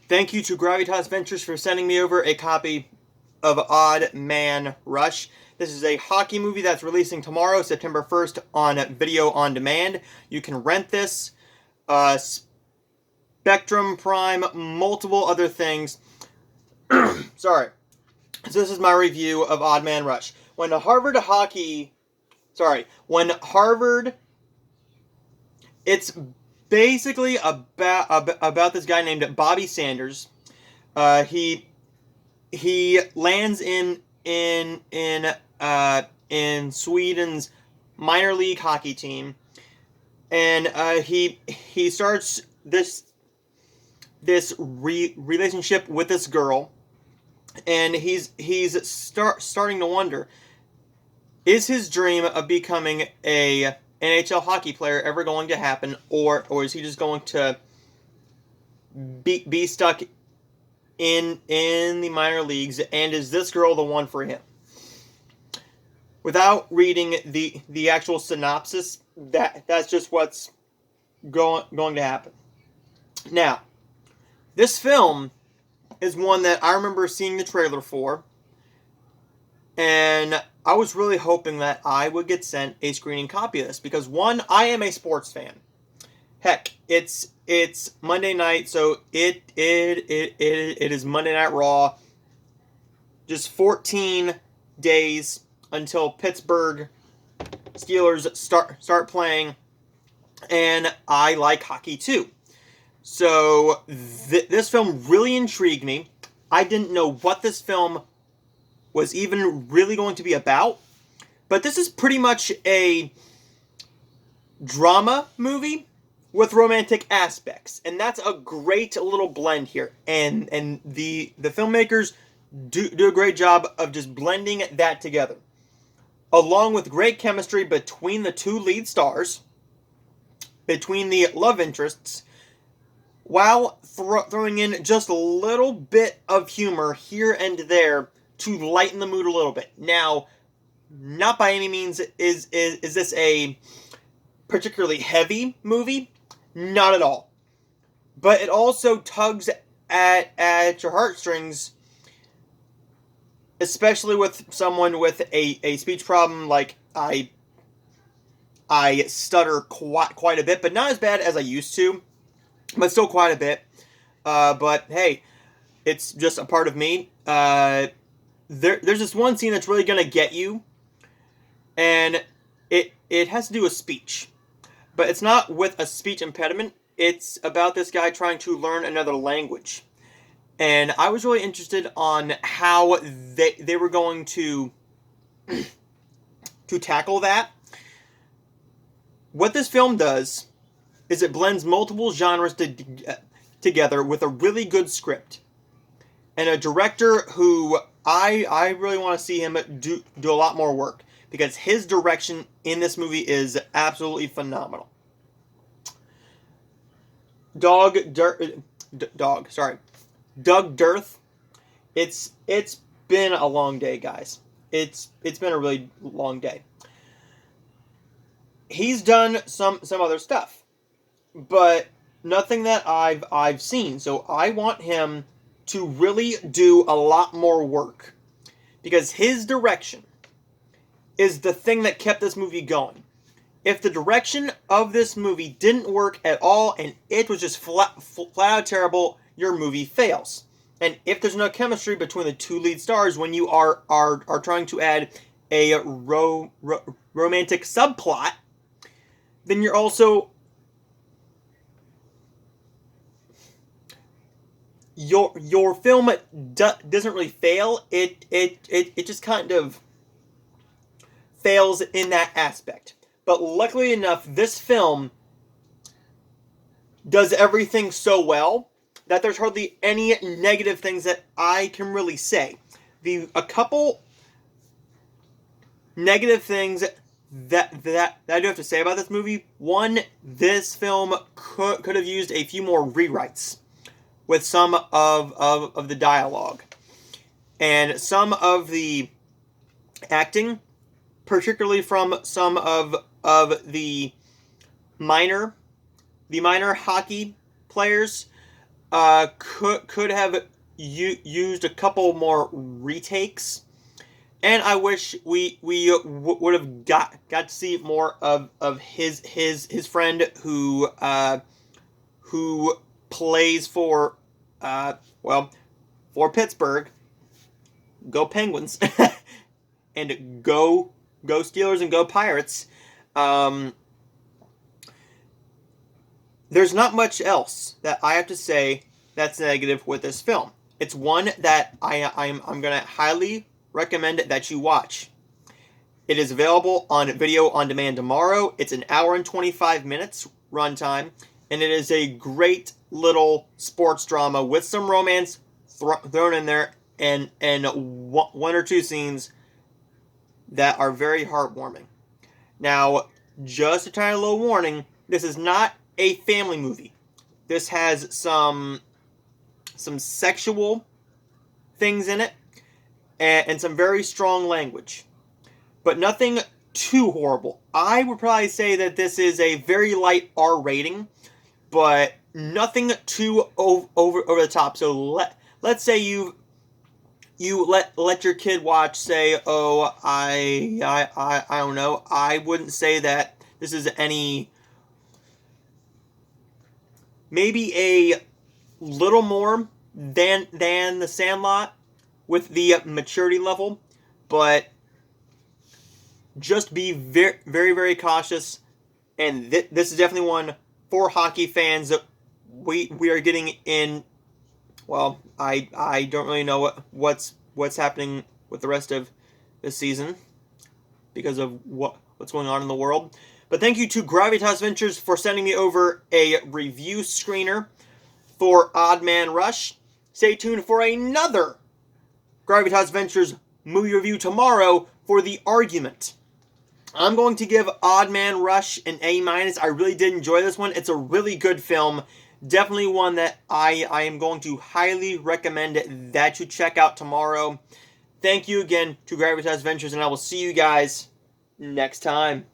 Thank you to Gravitas Ventures for sending me over a copy of Odd Man Rush. This is a hockey movie that's releasing tomorrow, September 1st, on video on demand. You can rent this, Spectrum, Prime, multiple other things. Sorry. So this is my review of Odd Man Rush. When Harvard, it's basically about this guy named Bobby Sanders. He lands in Sweden's minor league hockey team, and he starts this relationship with this girl, and he's starting to wonder, is his dream of becoming a NHL hockey player ever going to happen, or is he just going to be stuck in the minor leagues, and is this girl the one for him? Without reading the actual synopsis, that's just what's going to happen. Now, this film is one that I remember seeing the trailer for, and I was really hoping that I would get sent a screening copy of this, because one, I am a sports fan. Heck, it's Monday night, so it is Monday Night Raw. Just 14 days until Pittsburgh Steelers start playing, and I like hockey too. So this film really intrigued me. I didn't know what this film was even really going to be about, but this is pretty much a drama movie with romantic aspects, and that's a great little blend here. And the filmmakers do a great job of just blending that together, along with great chemistry between the two lead stars, between the love interests, while throwing in just a little bit of humor here and there to lighten the mood a little bit. Now, not by any means is this a particularly heavy movie. Not at all. But it also tugs at your heartstrings, especially with someone with a speech problem. Like I stutter quite a bit, but not as bad as I used to, but still quite a bit. But hey, it's just a part of me. There's this one scene that's really gonna get you, and it has to do with speech. But it's not with a speech impediment. It's about this guy trying to learn another language. And I was really interested on how they were going to tackle that. What this film does is it blends multiple genres together with a really good script. And a director who I really want to see him do a lot more work, because his direction in this movie is absolutely phenomenal. Doug Dirth. It's been a long day, guys. It's been a really long day. He's done some other stuff, but nothing that I've seen. So I want him to really do a lot more work, because his direction is the thing that kept this movie going. If the direction of this movie didn't work at all, and it was just flat out terrible, your movie fails. And if there's no chemistry between the two lead stars when you are trying to add a romantic subplot, then you're also your film doesn't really fail. It just kind of fails in that aspect. But luckily enough, this film does everything so well that there's hardly any negative things that I can really say. A couple negative things that I do have to say about this movie. One, this film could have used a few more rewrites with some of the dialogue. And some of the acting, particularly from some of the minor hockey players, could have used a couple more retakes, and I wish we would have got to see more of his friend who plays for for Pittsburgh. Go Penguins. And go Steelers and go Pirates. There's not much else that I have to say that's negative with this film. It's one that I'm going to highly recommend that you watch. It is available on video on demand tomorrow. It's an hour and 25 minutes runtime, and it is a great little sports drama with some romance thrown in there, and one or two scenes that are very heartwarming. Now, just a tiny little warning, this is not a family movie. This has some sexual things in it and some very strong language, but nothing too horrible. I would probably say that this is a very light R rating, but nothing too over the top. So let's say you let your kid watch, say, I don't know. I wouldn't say that this is any, maybe a little more than The Sandlot with the maturity level, but just be very, very, very cautious. And this is definitely one for hockey fans that we are getting in. Well, I don't really know what's happening with the rest of this season because of what's going on in the world. But thank you to Gravitas Ventures for sending me over a review screener for Odd Man Rush. Stay tuned for another Gravitas Ventures movie review tomorrow for The Argument. I'm going to give Odd Man Rush an A-. I really did enjoy this one. It's a really good film. Definitely one that I am going to highly recommend that you check out tomorrow. Thank you again to Gravitas Ventures, and I will see you guys next time.